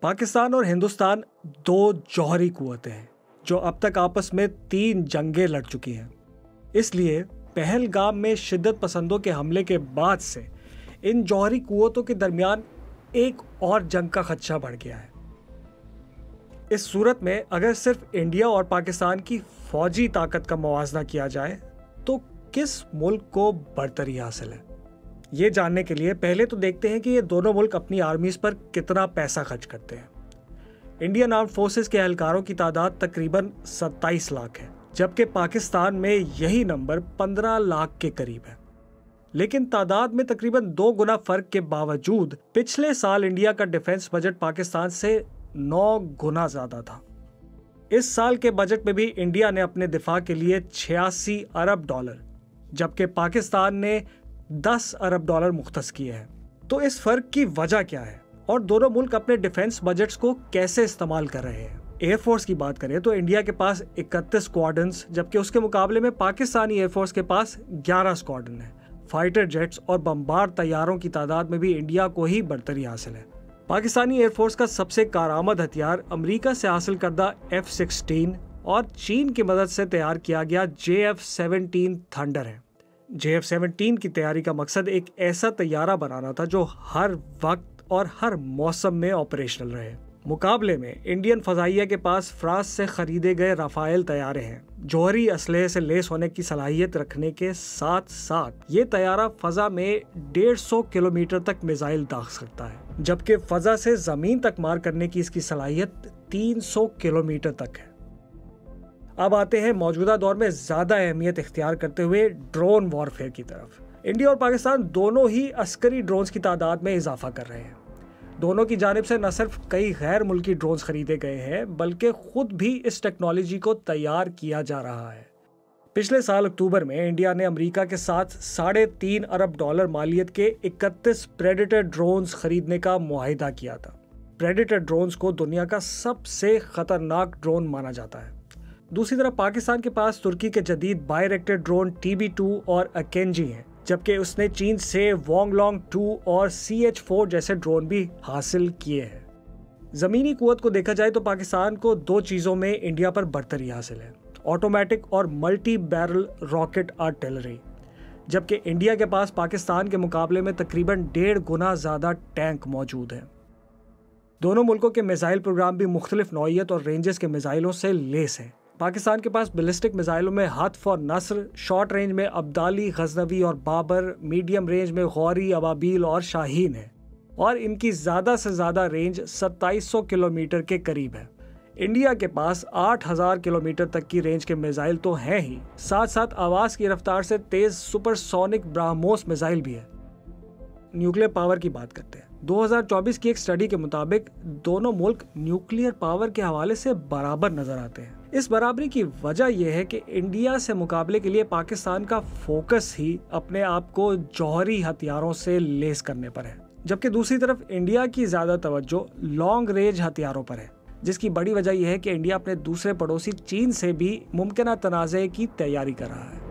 पाकिस्तान और हिंदुस्तान दो जौहरी कुव्वतें हैं जो अब तक आपस में 3 जंगें लड़ चुकी हैं। इसलिए पहलगाम में शिद्दत पसंदों के हमले के बाद से इन जौहरी कुव्वतों के दरमियान एक और जंग का खदशा बढ़ गया है। इस सूरत में अगर सिर्फ इंडिया और पाकिस्तान की फौजी ताकत का मुवाजना किया जाए तो किस मुल्क को बढ़तरी हासिल है? ये जानने के लिए पहले तो देखते हैं कि ये दोनों मुल्क अपनी आर्मीज पर कितना पैसा खर्च करते हैं। इंडियन आर्म फोर्सेस के एहलकारों की तादाद तकरीबन 27 लाख है, जबकि पाकिस्तान में यही नंबर 15 लाख के करीब है। लेकिन तादाद में तकरीबन 2 गुना फर्क के बावजूद पिछले साल इंडिया का डिफेंस बजट पाकिस्तान से 9 गुना ज्यादा था। इस साल के बजट में भी इंडिया ने अपने दिफा के लिए 86 अरब डॉलर जबकि पाकिस्तान ने 10 अरब डॉलर मुख्तस किए हैं। तो इस फर्क की वजह क्या है और दोनों मुल्क अपने डिफेंस बजट्स को कैसे इस्तेमाल कर रहे हैं? एयरफोर्स की बात करें तो इंडिया के पास 31 स्क्वाड्रन्स जबकि उसके मुकाबले में पाकिस्तानी एयरफोर्स के पास 11 स्क्वाड्रन है। फाइटर जेट्स और बमबार तैयारों की तादाद में भी इंडिया को ही बढ़तरी हासिल है। पाकिस्तानी एयरफोर्स का सबसे कारआमद हथियार अमेरिका से हासिल करदा F-16 और चीन की मदद से तैयार किया गया JF-17 थंडर है। JF-17 की तैयारी का मकसद एक ऐसा तैयारा बनाना था जो हर वक्त और हर मौसम में ऑपरेशनल रहे। मुकाबले में इंडियन फजाइया के पास फ्रांस से खरीदे गए राफेल तैयारे हैं। जौहरी असलहे से लेस होने की सलाहियत रखने के साथ साथ ये तैयारा फजा में 150 किलोमीटर तक मिसाइल दाग सकता है, जबकि फजा से जमीन तक मार करने की इसकी सलाहियत 300 किलोमीटर तक है। अब आते हैं मौजूदा दौर में ज्यादा अहमियत इख्तियार करते हुए ड्रोन वॉरफेयर की तरफ। इंडिया और पाकिस्तान दोनों ही अस्करी ड्रोन्स की तादाद में इजाफा कर रहे हैं। दोनों की जानिब से न सिर्फ कई गैर मुल्की ड्रोन्स खरीदे गए हैं बल्कि खुद भी इस टेक्नोलॉजी को तैयार किया जा रहा है। पिछले साल अक्टूबर में इंडिया ने अमेरिका के साथ 3.5 अरब डॉलर मालियत के 31 प्रेडेटर ड्रोन्स खरीदने का मुआहिदा किया था। प्रेडेटर ड्रोन्स को दुनिया का सबसे खतरनाक ड्रोन माना जाता है। दूसरी तरफ पाकिस्तान के पास तुर्की के जदीद बायरेक्टर ड्रोन TB2 और अकेंजी हैं, जबकि उसने चीन से वोंगलोंग 2 और CH-4 जैसे ड्रोन भी हासिल किए हैं। जमीनी कुव्वत को देखा जाए तो पाकिस्तान को 2 चीजों में इंडिया पर बढ़तरी हासिल है, ऑटोमेटिक और मल्टी बैरल रॉकेट आर्टिलरी, जबकि इंडिया के पास पाकिस्तान के मुकाबले में तकरीबन 1.5 गुना ज्यादा टैंक मौजूद हैं। दोनों मुल्कों के मिसाइल प्रोग्राम भी मुख्तलिफ नौइयत और रेंजेस के मिसाइलों से लेस हैं। पाकिस्तान के पास बैलिस्टिक मिसाइलों में हत्फ और नस्र, शॉर्ट रेंज में अब्दाली, गजनवी और बाबर, मीडियम रेंज में गौरी, अबाबील और शाहीन है और इनकी ज़्यादा से ज़्यादा रेंज 2700 किलोमीटर के करीब है। इंडिया के पास 8000 किलोमीटर तक की रेंज के मिसाइल तो हैं ही, साथ साथ आवाज़ की रफ्तार से तेज़ सुपरसोनिक ब्राह्मोस मिसाइल भी है। न्यूक्लियर पावर की बात करते हैं। 2024 की एक स्टडी के मुताबिक दोनों मुल्क न्यूक्लियर पावर के हवाले से बराबर नजर आते हैं। इस बराबरी की वजह यह है कि इंडिया से मुकाबले के लिए पाकिस्तान का फोकस ही अपने आप को जौहरी हथियारों से लेस करने पर है, जबकि दूसरी तरफ इंडिया की ज्यादा तवज्जो लॉन्ग रेंज हथियारों पर है, जिसकी बड़ी वजह यह है कि इंडिया अपने दूसरे पड़ोसी चीन से भी मुमकिन तनाज़े की तैयारी कर रहा है।